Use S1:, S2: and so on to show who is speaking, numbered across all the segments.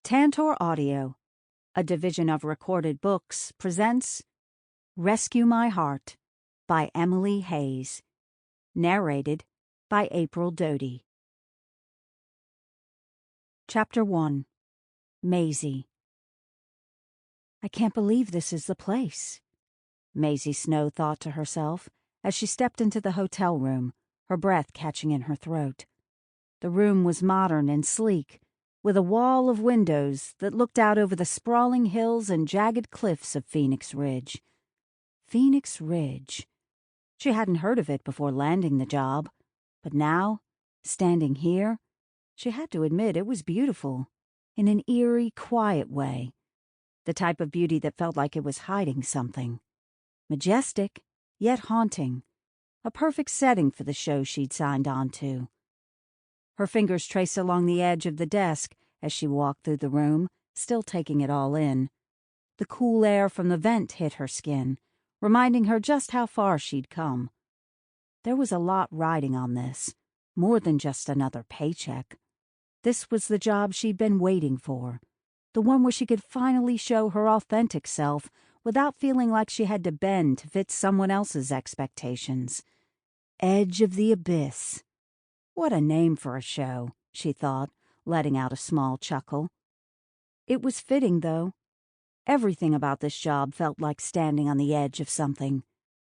S1: Tantor Audio, a division of Recorded Books, presents Rescue My Heart by Emily Hayes. Narrated by April Doty. Chapter 1. Mazey. I can't believe this is the place, Mazey Snow thought to herself as she stepped into the hotel room, her breath catching in her throat. The room was modern and sleek, with a wall of windows that looked out over the sprawling hills and jagged cliffs of Phoenix Ridge. Phoenix Ridge. She hadn't heard of it before landing the job, but now, standing here, she had to admit it was beautiful, in an eerie, quiet way. The type of beauty that felt like it was hiding something. Majestic, yet haunting. A perfect setting for the show she'd signed on to. Her fingers traced along the edge of the desk as she walked through the room, still taking it all in. The cool air from the vent hit her skin, reminding her just how far she'd come. There was a lot riding on this, more than just another paycheck. This was the job she'd been waiting for, the one where she could finally show her authentic self without feeling like she had to bend to fit someone else's expectations. Edge of the Abyss. What a name for a show, she thought, letting out a small chuckle. It was fitting, though. Everything about this job felt like standing on the edge of something.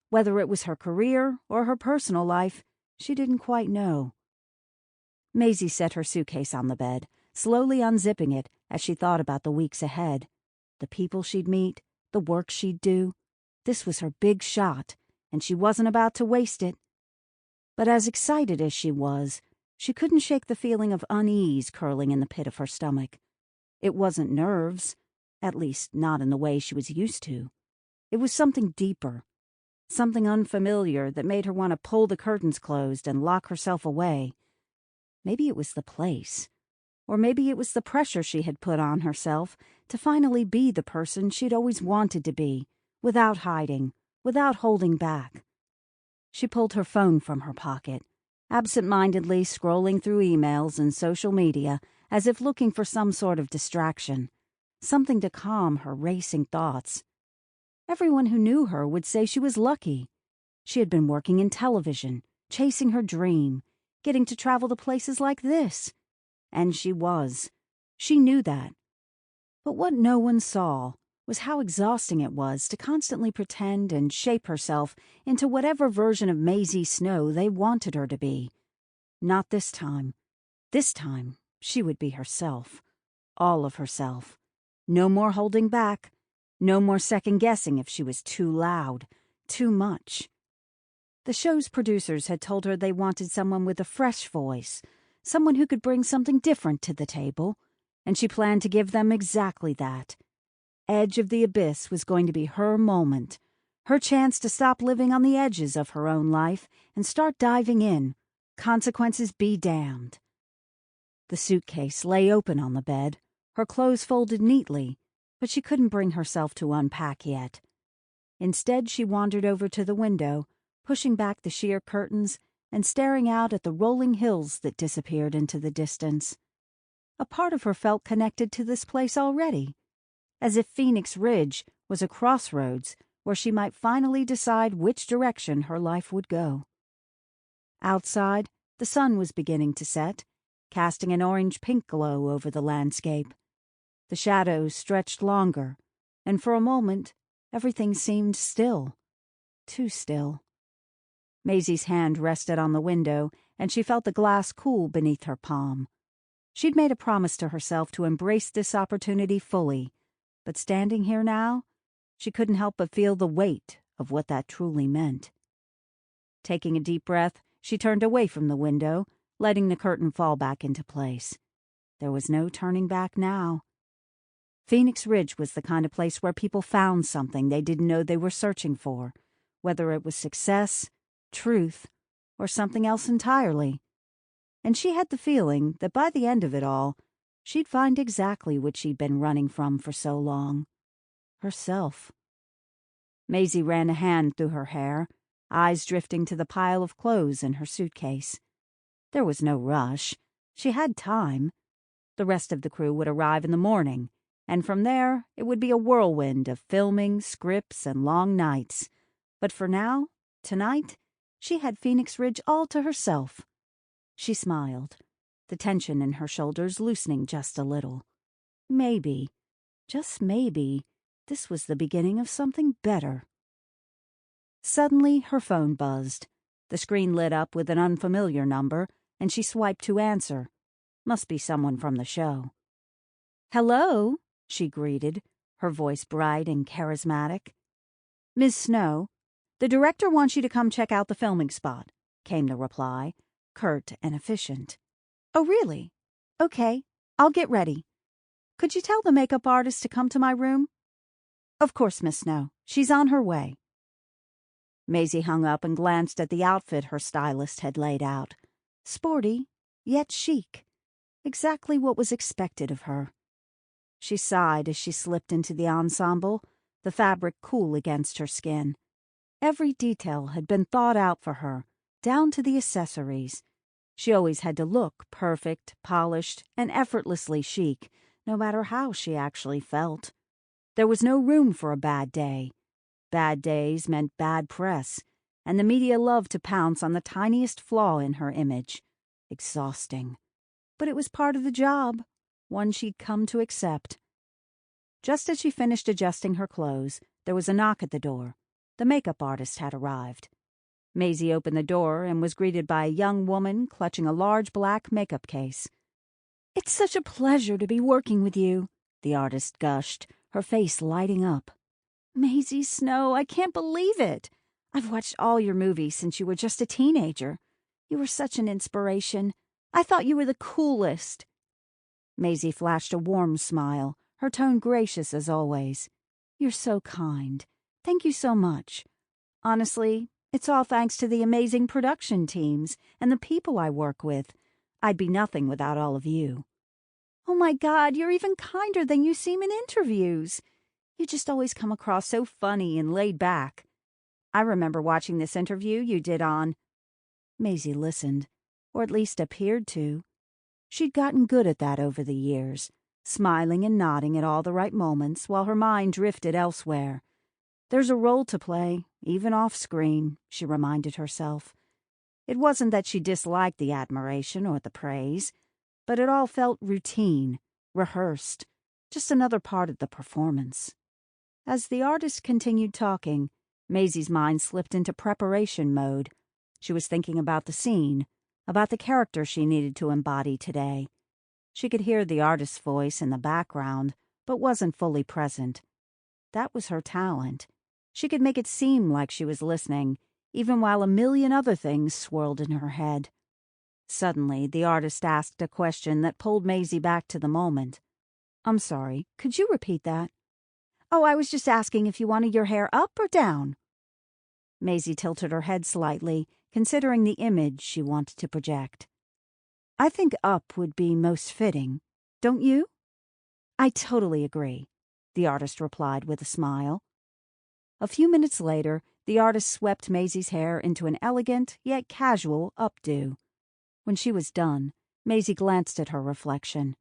S1: Whether it was her career or her personal life, she didn't quite know. Mazey set her suitcase on the bed, slowly unzipping it as she thought about the weeks ahead. The people she'd meet, the work she'd do. This was her big shot, and she wasn't about to waste it. But as excited as she was, she couldn't shake the feeling of unease curling in the pit of her stomach. It wasn't nerves, at least not in the way she was used to. It was something deeper, something unfamiliar that made her want to pull the curtains closed and lock herself away. Maybe it was the place, or maybe it was the pressure she had put on herself to finally be the person she'd always wanted to be, without hiding, without holding back. She pulled her phone from her pocket, absent-mindedly scrolling through emails and social media as if looking for some sort of distraction, something to calm her racing thoughts. Everyone who knew her would say she was lucky. She had been working in television, chasing her dream, getting to travel to places like this. And she was. She knew that. But what no one saw was how exhausting it was to constantly pretend and shape herself into whatever version of Mazey Snow they wanted her to be. Not this time. This time, she would be herself. All of herself. No more holding back. No more second-guessing if she was too loud, too much. The show's producers had told her they wanted someone with a fresh voice, someone who could bring something different to the table, and she planned to give them exactly that. Edge of the Abyss was going to be her moment, her chance to stop living on the edges of her own life and start diving in, consequences be damned. The suitcase lay open on the bed, her clothes folded neatly, but she couldn't bring herself to unpack yet. Instead, she wandered over to the window, pushing back the sheer curtains and staring out at the rolling hills that disappeared into the distance. A part of her felt connected to this place already, as if Phoenix Ridge was a crossroads where she might finally decide which direction her life would go. Outside, the sun was beginning to set, casting an orange-pink glow over the landscape. The shadows stretched longer, and for a moment, everything seemed still. Too still. Mazey's hand rested on the window, and she felt the glass cool beneath her palm. She'd made a promise to herself to embrace this opportunity fully, but standing here now, she couldn't help but feel the weight of what that truly meant. Taking a deep breath, she turned away from the window, letting the curtain fall back into place. There was no turning back now. Phoenix Ridge was the kind of place where people found something they didn't know they were searching for, whether it was success, truth, or something else entirely. And she had the feeling that by the end of it all, she'd find exactly what she'd been running from for so long. Herself. Mazey ran a hand through her hair, eyes drifting to the pile of clothes in her suitcase. There was no rush. She had time. The rest of the crew would arrive in the morning, and from there it would be a whirlwind of filming, scripts, and long nights. But for now, tonight, she had Phoenix Ridge all to herself. She smiled, the tension in her shoulders loosening just a little. Maybe, just maybe, this was the beginning of something better. Suddenly, her phone buzzed. The screen lit up with an unfamiliar number, and she swiped to answer. Must be someone from the show. "Hello," she greeted, her voice bright and charismatic. "Ms. Snow, the director wants you to come check out the filming spot," came the reply, curt and efficient. "Oh, really? Okay, I'll get ready. Could you tell the makeup artist to come to my room?" "Of course, Miss Snow. She's on her way." Mazey hung up and glanced at the outfit her stylist had laid out. Sporty, yet chic. Exactly what was expected of her. She sighed as she slipped into the ensemble, the fabric cool against her skin. Every detail had been thought out for her, down to the accessories. She always had to look perfect, polished, and effortlessly chic, no matter how she actually felt. There was no room for a bad day. Bad days meant bad press, and the media loved to pounce on the tiniest flaw in her image. Exhausting. But it was part of the job, one she'd come to accept. Just as she finished adjusting her clothes, there was a knock at the door. The makeup artist had arrived. Mazey opened the door and was greeted by a young woman clutching a large black makeup case. "It's such a pleasure to be working with you," the artist gushed, her face lighting up. "Mazey Snow, I can't believe it. I've watched all your movies since you were just a teenager. You were such an inspiration. I thought you were the coolest." Mazey flashed a warm smile, her tone gracious as always. "You're so kind. Thank you so much. Honestly, it's all thanks to the amazing production teams and the people I work with. I'd be nothing without all of you." "Oh my God, you're even kinder than you seem in interviews. You just always come across so funny and laid back. I remember watching this interview you did on—" Mazey listened, or at least appeared to. She'd gotten good at that over the years, smiling and nodding at all the right moments while her mind drifted elsewhere. There's a role to play, even off-screen, she reminded herself. It wasn't that she disliked the admiration or the praise, but it all felt routine, rehearsed, just another part of the performance. As the artist continued talking, Mazey's mind slipped into preparation mode. She was thinking about the scene, about the character she needed to embody today. She could hear the artist's voice in the background, but wasn't fully present. That was her talent. She could make it seem like she was listening, even while a million other things swirled in her head. Suddenly, the artist asked a question that pulled Mazey back to the moment. "I'm sorry, could you repeat that?" "Oh, I was just asking if you wanted your hair up or down." Mazey tilted her head slightly, considering the image she wanted to project. "I think up would be most fitting. Don't you?" "I totally agree," the artist replied with a smile. A few minutes later, the artist swept Mazey's hair into an elegant yet casual updo. When she was done, Mazey glanced at her reflection.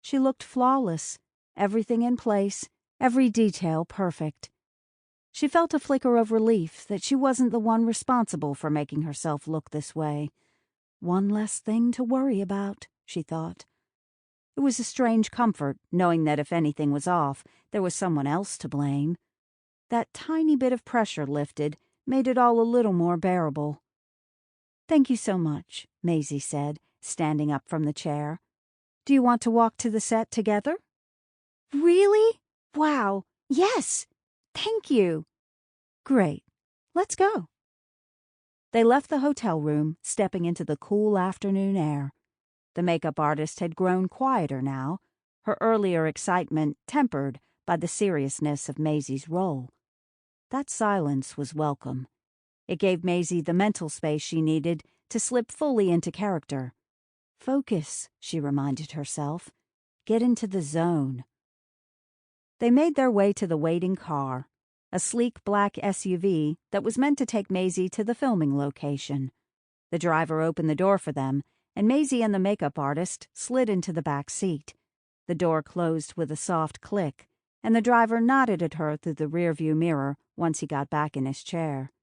S1: She looked flawless, everything in place, every detail perfect. She felt a flicker of relief that she wasn't the one responsible for making herself look this way. One less thing to worry about, she thought. It was a strange comfort, knowing that if anything was off, there was someone else to blame. That tiny bit of pressure lifted, made it all a little more bearable. "Thank you so much," Mazey said, standing up from the chair. "Do you want to walk to the set together?" "Really? Wow, yes! Thank you." "Great. Let's go." They left the hotel room, stepping into the cool afternoon air. The makeup artist had grown quieter now, her earlier excitement tempered by the seriousness of Mazey's role. That silence was welcome. It gave Mazey the mental space she needed to slip fully into character. Focus, she reminded herself. Get into the zone. They made their way to the waiting car, a sleek black SUV that was meant to take Mazey to the filming location. The driver opened the door for them, and Mazey and the makeup artist slid into the back seat. The door closed with a soft click, and the driver nodded at her through the rearview mirror once he got back in his chair.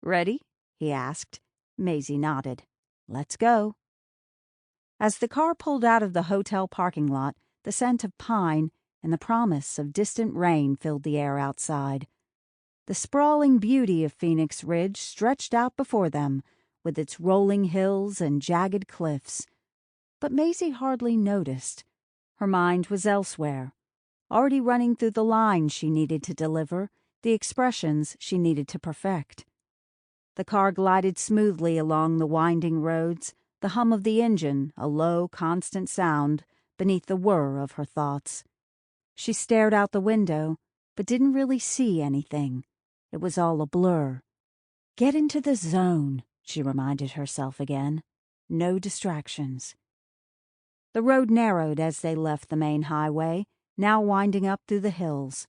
S1: "Ready?" he asked. Mazey nodded. "Let's go." As the car pulled out of the hotel parking lot, the scent of pine and the promise of distant rain filled the air outside. The sprawling beauty of Phoenix Ridge stretched out before them, with its rolling hills and jagged cliffs. But Mazey hardly noticed. Her mind was elsewhere, already running through the lines she needed to deliver, the expressions she needed to perfect. The car glided smoothly along the winding roads, the hum of the engine a low, constant sound beneath the whir of her thoughts. She stared out the window, but didn't really see anything. It was all a blur. Get into the zone, she reminded herself again. No distractions. The road narrowed as they left the main highway, now winding up through the hills.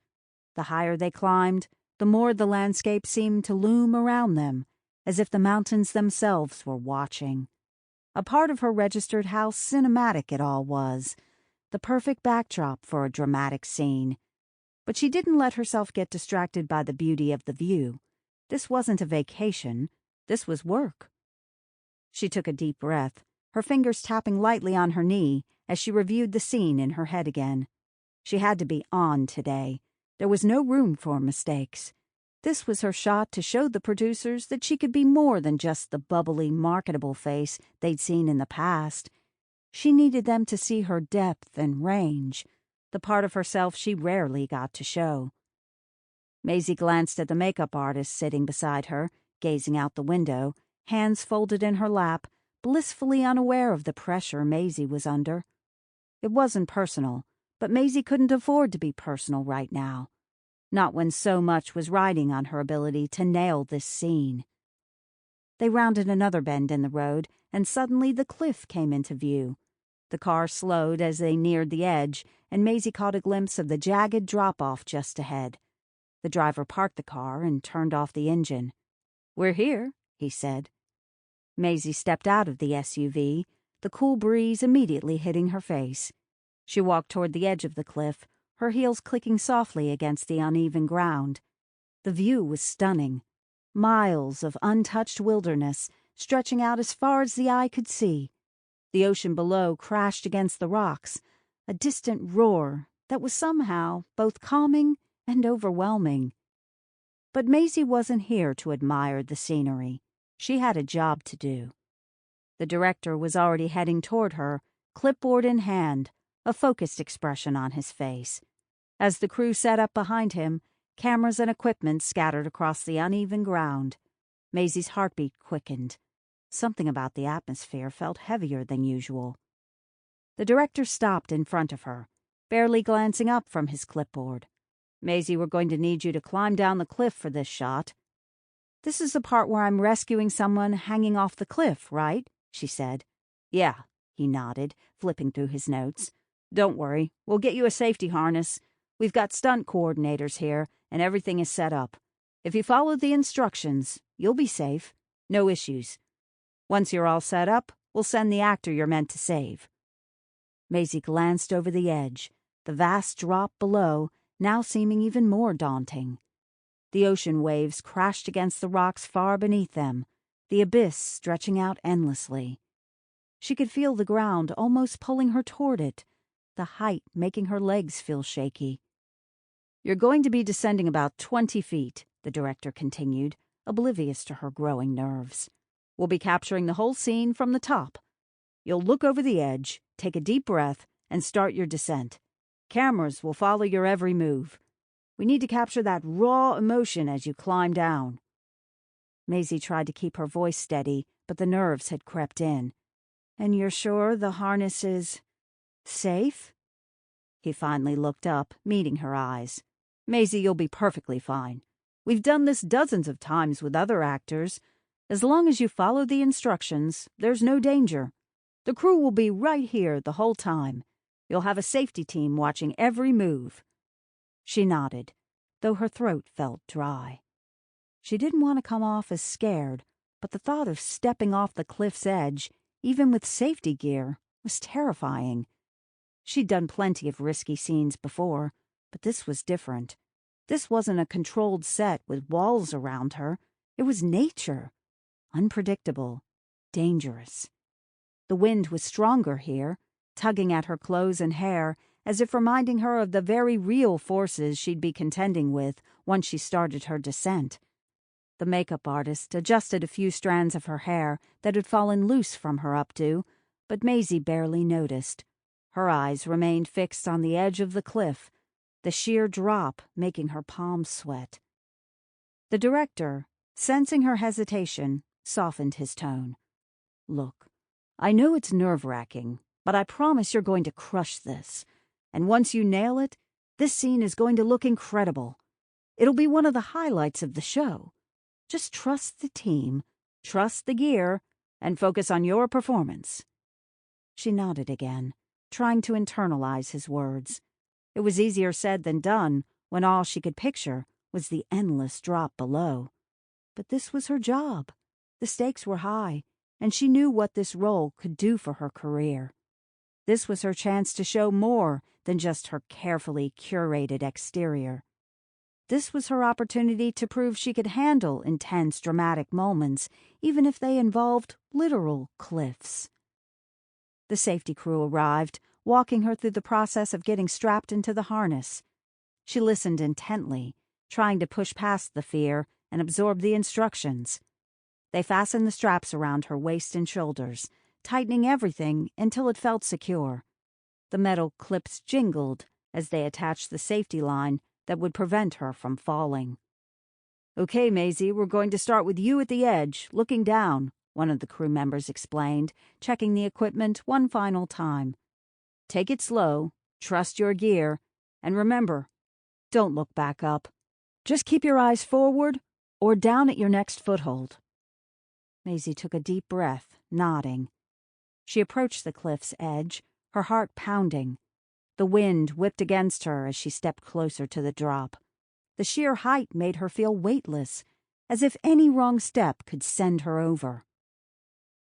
S1: The higher they climbed, the more the landscape seemed to loom around them, as if the mountains themselves were watching. A part of her registered how cinematic it all was, the perfect backdrop for a dramatic scene. But she didn't let herself get distracted by the beauty of the view. This wasn't a vacation. This was work. She took a deep breath, her fingers tapping lightly on her knee as she reviewed the scene in her head again. She had to be on today. There was no room for mistakes. This was her shot to show the producers that she could be more than just the bubbly, marketable face they'd seen in the past. She needed them to see her depth and range, the part of herself she rarely got to show. Mazey glanced at the makeup artist sitting beside her, gazing out the window, hands folded in her lap, blissfully unaware of the pressure Mazey was under. It wasn't personal, but Mazey couldn't afford to be personal right now. Not when so much was riding on her ability to nail this scene. They rounded another bend in the road, and suddenly the cliff came into view. The car slowed as they neared the edge, and Mazey caught a glimpse of the jagged drop-off just ahead. The driver parked the car and turned off the engine. "We're here," he said. Mazey stepped out of the SUV, the cool breeze immediately hitting her face. She walked toward the edge of the cliff, her heels clicking softly against the uneven ground. The view was stunning. Miles of untouched wilderness, stretching out as far as the eye could see. The ocean below crashed against the rocks, a distant roar that was somehow both calming and overwhelming. But Mazey wasn't here to admire the scenery. She had a job to do. The director was already heading toward her, clipboard in hand, a focused expression on his face. As the crew set up behind him, cameras and equipment scattered across the uneven ground. Mazey's heartbeat quickened. Something about the atmosphere felt heavier than usual. The director stopped in front of her, barely glancing up from his clipboard. "Mazey, we're going to need you to climb down the cliff for this shot." "This is the part where I'm rescuing someone hanging off the cliff, right?" she said. "Yeah," he nodded, flipping through his notes. "Don't worry, we'll get you a safety harness. We've got stunt coordinators here, and everything is set up. If you follow the instructions, you'll be safe. No issues. Once you're all set up, we'll send the actor you're meant to save." Mazey glanced over the edge, the vast drop below now seeming even more daunting. The ocean waves crashed against the rocks far beneath them, the abyss stretching out endlessly. She could feel the ground almost pulling her toward it, the height making her legs feel shaky. "You're going to be descending about 20 feet, the director continued, oblivious to her growing nerves. "We'll be capturing the whole scene from the top. You'll look over the edge, take a deep breath, and start your descent. Cameras will follow your every move. We need to capture that raw emotion as you climb down." Mazey tried to keep her voice steady, but the nerves had crept in. "And you're sure the harness is safe?" He finally looked up, meeting her eyes. "Mazey, you'll be perfectly fine. We've done this dozens of times with other actors. As long as you follow the instructions, there's no danger. The crew will be right here the whole time. You'll have a safety team watching every move." She nodded, though her throat felt dry. She didn't want to come off as scared, but the thought of stepping off the cliff's edge, even with safety gear, was terrifying. She'd done plenty of risky scenes before, but this was different. This wasn't a controlled set with walls around her. It was nature. Unpredictable. Dangerous. The wind was stronger here, tugging at her clothes and hair, as if reminding her of the very real forces she'd be contending with once she started her descent. The makeup artist adjusted a few strands of her hair that had fallen loose from her updo, but Mazey barely noticed. Her eyes remained fixed on the edge of the cliff, the sheer drop making her palms sweat. The director, sensing her hesitation, softened his tone. "Look, I know it's nerve-wracking, but I promise you're going to crush this. And once you nail it, this scene is going to look incredible. It'll be one of the highlights of the show. Just trust the team, trust the gear, and focus on your performance." She nodded again, trying to internalize his words. It was easier said than done when all she could picture was the endless drop below. But this was her job. The stakes were high, and she knew what this role could do for her career. This was her chance to show more than just her carefully curated exterior. This was her opportunity to prove she could handle intense, dramatic moments, even if they involved literal cliffs. The safety crew arrived, walking her through the process of getting strapped into the harness. She listened intently, trying to push past the fear and absorb the instructions. They fastened the straps around her waist and shoulders, tightening everything until it felt secure. The metal clips jingled as they attached the safety line that would prevent her from falling. "Okay, Mazey, we're going to start with you at the edge, looking down," one of the crew members explained, checking the equipment one final time. "Take it slow, trust your gear, and remember, don't look back up. Just keep your eyes forward or down at your next foothold." Mazey took a deep breath, nodding. She approached the cliff's edge, her heart pounding. The wind whipped against her as she stepped closer to the drop. The sheer height made her feel weightless, as if any wrong step could send her over.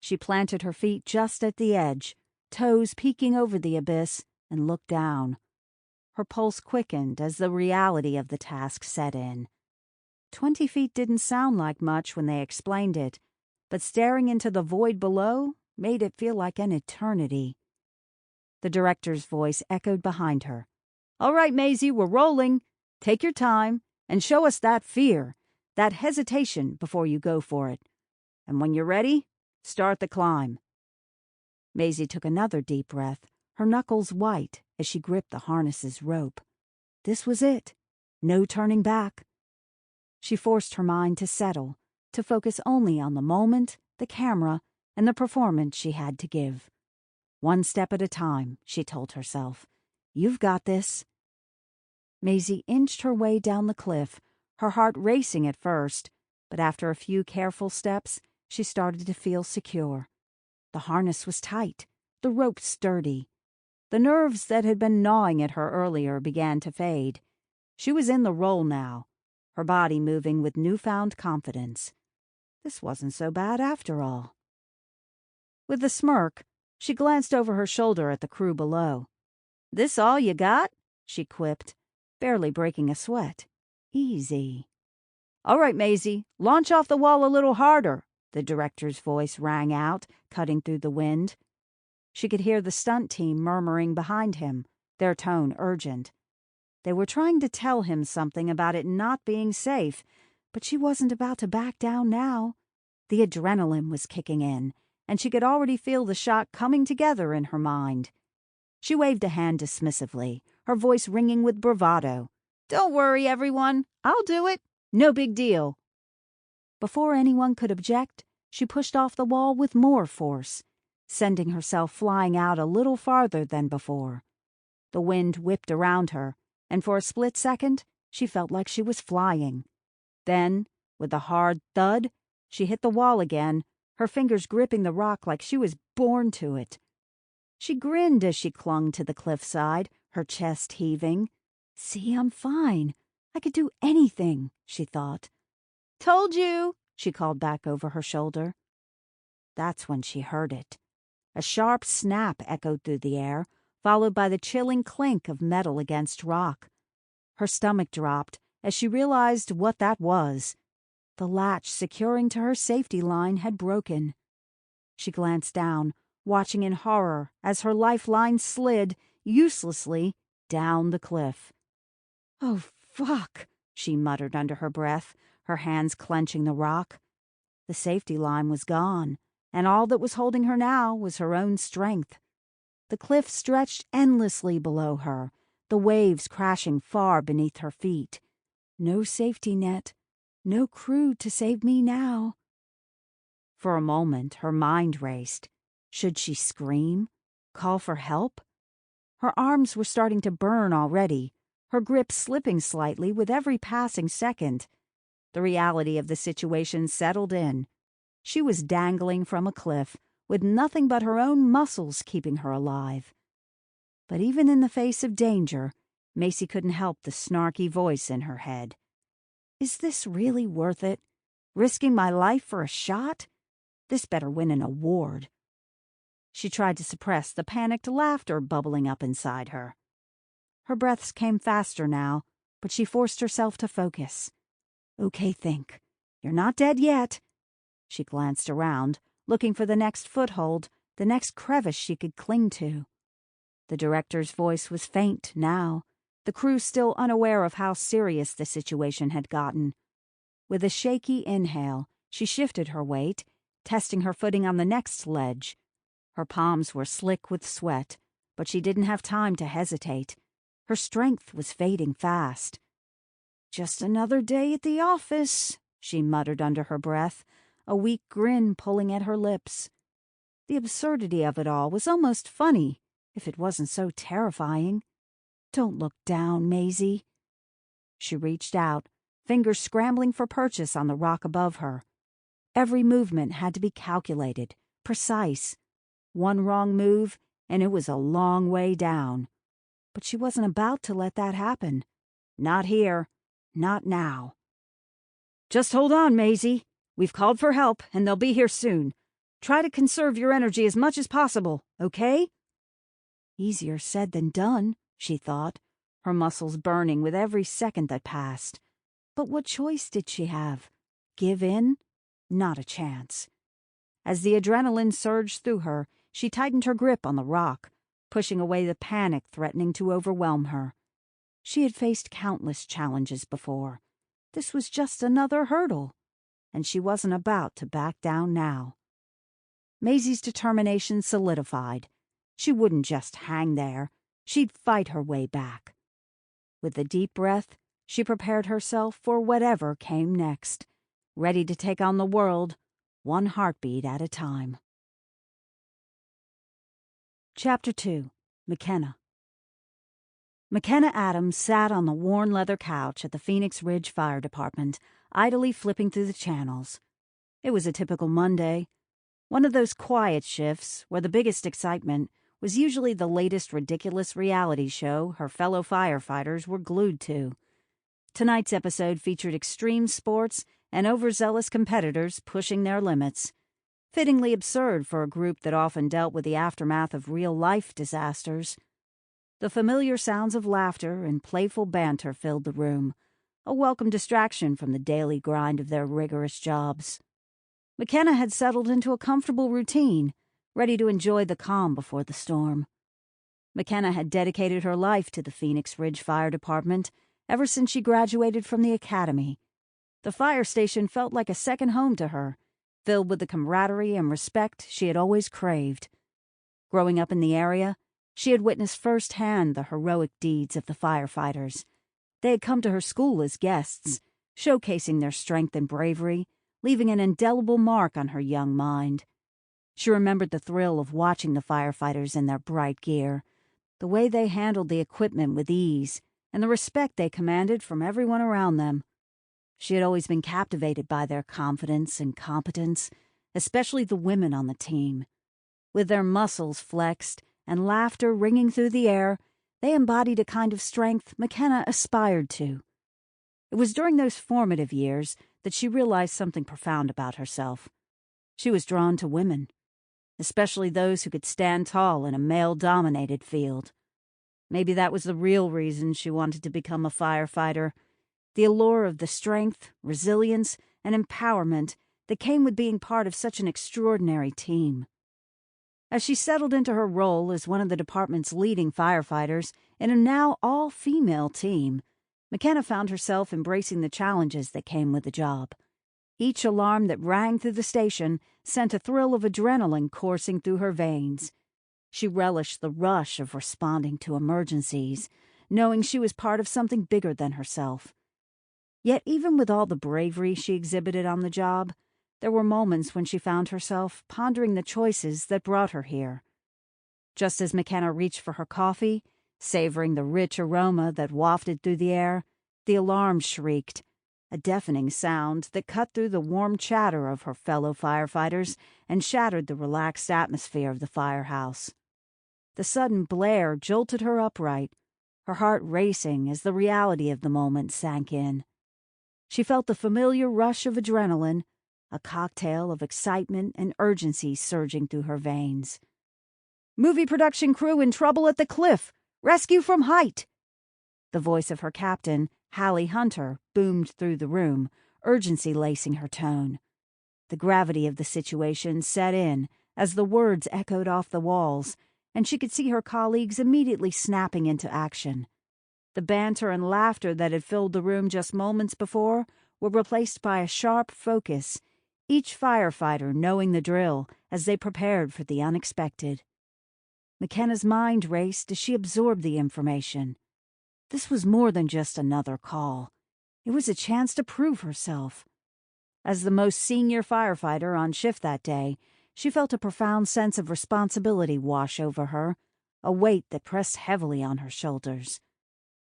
S1: She planted her feet just at the edge, toes peeking over the abyss, and looked down. Her pulse quickened as the reality of the task set in. 20 feet didn't sound like much when they explained it, but staring into the void below made it feel like an eternity. The director's voice echoed behind her. "All right, Mazey, we're rolling. Take your time and show us that fear, that hesitation before you go for it. And when you're ready, start the climb." Mazey took another deep breath, her knuckles white as she gripped the harness's rope. This was it. No turning back. She forced her mind to settle, to focus only on the moment, the camera, and the performance she had to give. One step at a time, she told herself. You've got this. Mazey inched her way down the cliff, her heart racing at first, but after a few careful steps, she started to feel secure. The harness was tight, the rope sturdy. The nerves that had been gnawing at her earlier began to fade. She was in the role now, her body moving with newfound confidence. This wasn't so bad after all. With a smirk, she glanced over her shoulder at the crew below. "This all you got?" she quipped, barely breaking a sweat. "Easy." "All right, Mazey, launch off the wall a little harder," the director's voice rang out, cutting through the wind. She could hear the stunt team murmuring behind him, their tone urgent. They were trying to tell him something about it not being safe, but she wasn't about to back down now. The adrenaline was kicking in, and she could already feel the shot coming together in her mind. She waved a hand dismissively, her voice ringing with bravado. "Don't worry, everyone. I'll do it. No big deal." Before anyone could object, she pushed off the wall with more force, sending herself flying out a little farther than before. The wind whipped around her, and for a split second, she felt like she was flying. Then, with a hard thud, she hit the wall again, her fingers gripping the rock like she was born to it. She grinned as she clung to the cliffside, her chest heaving. "See, I'm fine. I could do anything," she thought. "Told you," she called back over her shoulder. That's when she heard it. A sharp snap echoed through the air, followed by the chilling clink of metal against rock. Her stomach dropped as she realized what that was. The latch securing to her safety line had broken. She glanced down, watching in horror as her lifeline slid, uselessly, down the cliff. "Oh, fuck," she muttered under her breath, her hands clenching the rock. The safety line was gone, and all that was holding her now was her own strength. The cliff stretched endlessly below her, the waves crashing far beneath her feet. No safety net, no crew to save me now. For a moment, her mind raced. Should she scream? Call for help? Her arms were starting to burn already, her grip slipping slightly with every passing second. The reality of the situation settled in. She was dangling from a cliff, with nothing but her own muscles keeping her alive. But even in the face of danger, Mazey couldn't help the snarky voice in her head. Is this really worth it? Risking my life for a shot? This better win an award. She tried to suppress the panicked laughter bubbling up inside her. Her breaths came faster now, but she forced herself to focus. Okay, think. You're not dead yet. She glanced around, looking for the next foothold, the next crevice she could cling to. The director's voice was faint now, the crew still unaware of how serious the situation had gotten. With a shaky inhale, she shifted her weight, testing her footing on the next ledge. Her palms were slick with sweat, but she didn't have time to hesitate. Her strength was fading fast. Just another day at the office, she muttered under her breath, a weak grin pulling at her lips. The absurdity of it all was almost funny, if it wasn't so terrifying. Don't look down, Mazey. She reached out, fingers scrambling for purchase on the rock above her. Every movement had to be calculated, precise. One wrong move, and it was a long way down. But she wasn't about to let that happen. Not here. Not now. Just hold on, Mazey. We've called for help, and they'll be here soon. Try to conserve your energy as much as possible, okay? Easier said than done, she thought, her muscles burning with every second that passed. But what choice did she have? Give in? Not a chance. As the adrenaline surged through her, she tightened her grip on the rock, pushing away the panic threatening to overwhelm her. She had faced countless challenges before. This was just another hurdle, and she wasn't about to back down now. Mazey's determination solidified. She wouldn't just hang there. She'd fight her way back. With a deep breath, she prepared herself for whatever came next, ready to take on the world, one heartbeat at a time. Chapter 2. McKenna. McKenna Adams sat on the worn leather couch at the Phoenix Ridge Fire Department, idly flipping through the channels. It was a typical Monday. One of those quiet shifts where the biggest excitement was usually the latest ridiculous reality show her fellow firefighters were glued to. Tonight's episode featured extreme sports and overzealous competitors pushing their limits. Fittingly absurd for a group that often dealt with the aftermath of real-life disasters. The familiar sounds of laughter and playful banter filled the room, a welcome distraction from the daily grind of their rigorous jobs. McKenna had settled into a comfortable routine, ready to enjoy the calm before the storm. McKenna had dedicated her life to the Phoenix Ridge Fire Department ever since she graduated from the academy. The fire station felt like a second home to her, filled with the camaraderie and respect she had always craved. Growing up in the area, she had witnessed firsthand the heroic deeds of the firefighters. They had come to her school as guests, showcasing their strength and bravery, leaving an indelible mark on her young mind. She remembered the thrill of watching the firefighters in their bright gear, the way they handled the equipment with ease, and the respect they commanded from everyone around them. She had always been captivated by their confidence and competence, especially the women on the team. With their muscles flexed and laughter ringing through the air, they embodied a kind of strength McKenna aspired to. It was during those formative years that she realized something profound about herself. She was drawn to women. especially those who could stand tall in a male-dominated field. Maybe that was the real reason she wanted to become a firefighter, the allure of the strength, resilience, and empowerment that came with being part of such an extraordinary team. As she settled into her role as one of the department's leading firefighters in a now all-female team, McKenna found herself embracing the challenges that came with the job. Each alarm that rang through the station sent a thrill of adrenaline coursing through her veins. She relished the rush of responding to emergencies, knowing she was part of something bigger than herself. Yet even with all the bravery she exhibited on the job, there were moments when she found herself pondering the choices that brought her here. Just as McKenna reached for her coffee, savoring the rich aroma that wafted through the air, the alarm shrieked, a deafening sound that cut through the warm chatter of her fellow firefighters and shattered the relaxed atmosphere of the firehouse. The sudden blare jolted her upright, her heart racing as the reality of the moment sank in. She felt the familiar rush of adrenaline, a cocktail of excitement and urgency surging through her veins. "Movie production crew in trouble at the cliff! Rescue from height!" The voice of her captain, Hallie Hunter, boomed through the room, urgency lacing her tone. The gravity of the situation set in as the words echoed off the walls, and she could see her colleagues immediately snapping into action. The banter and laughter that had filled the room just moments before were replaced by a sharp focus, each firefighter knowing the drill as they prepared for the unexpected. McKenna's mind raced as she absorbed the information. This was more than just another call. It was a chance to prove herself. As the most senior firefighter on shift that day, she felt a profound sense of responsibility wash over her, a weight that pressed heavily on her shoulders.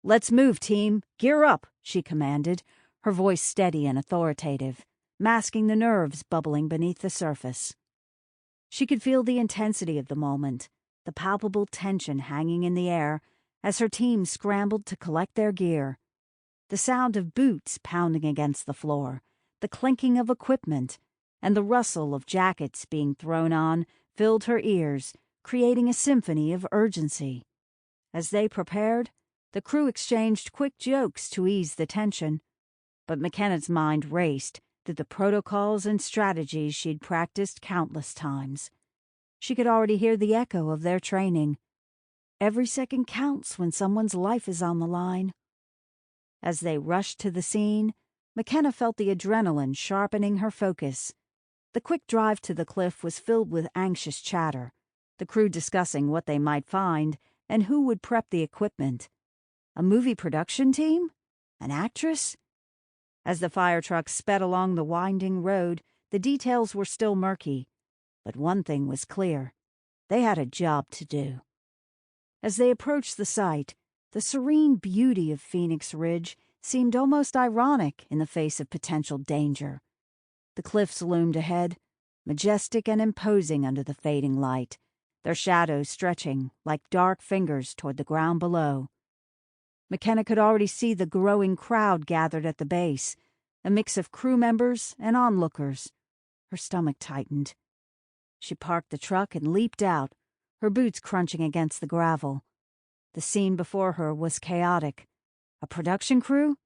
S1: "Let's move, team. Gear up," she commanded, her voice steady and authoritative, masking the nerves bubbling beneath the surface. She could feel the intensity of the moment, the palpable tension hanging in the air as her team scrambled to collect their gear. The sound of boots pounding against the floor, the clinking of equipment, and the rustle of jackets being thrown on filled her ears, creating a symphony of urgency. As they prepared, the crew exchanged quick jokes to ease the tension, but McKenna's mind raced through the protocols and strategies she'd practiced countless times. She could already hear the echo of their training. Every second counts when someone's life is on the line. As they rushed to the scene, McKenna felt the adrenaline sharpening her focus. The quick drive to the cliff was filled with anxious chatter, the crew discussing what they might find and who would prep the equipment. A movie production team? An actress? As the fire truck sped along the winding road, the details were still murky. But one thing was clear. They had a job to do. As they approached the site, the serene beauty of Phoenix Ridge seemed almost ironic in the face of potential danger. The cliffs loomed ahead, majestic and imposing under the fading light, their shadows stretching like dark fingers toward the ground below. McKenna could already see the growing crowd gathered at the base, a mix of crew members and onlookers. Her stomach tightened. She parked the truck and leaped out, her boots crunching against the gravel. The scene before her was chaotic. A production crew?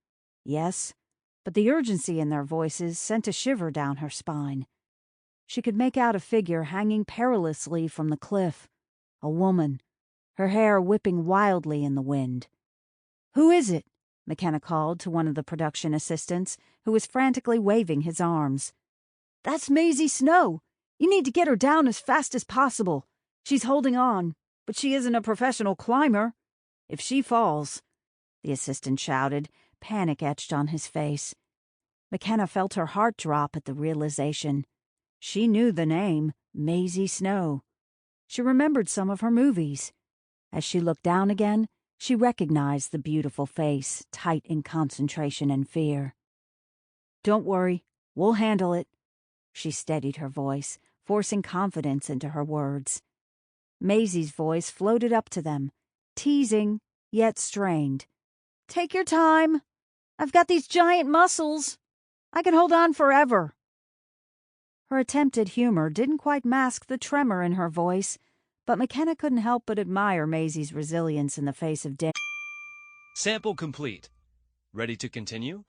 S1: Yes, but the urgency in their voices sent a shiver down her spine. She could make out a figure hanging perilously from the cliff. A woman, her hair whipping wildly in the wind. "Who is it?" McKenna called to one of the production assistants, who was frantically waving his arms. "That's Mazey Snow. You need to get her down as fast as possible. She's holding on, but she isn't a professional climber. If she falls," the assistant shouted, panic etched on his face. McKenna felt her heart drop at the realization. She knew the name, Mazey Snow. She remembered some of her movies. As she looked down again, she recognized the beautiful face, tight in concentration and fear. "Don't worry, we'll handle it." She steadied her voice, forcing confidence into her words. Mazey's voice floated up to them, teasing, yet strained. "Take your time. I've got these giant muscles. I can hold on forever." Her attempted humor didn't quite mask the tremor in her voice, but McKenna couldn't help but admire Mazey's resilience in the face of danger.
S2: Sample complete. Ready to continue?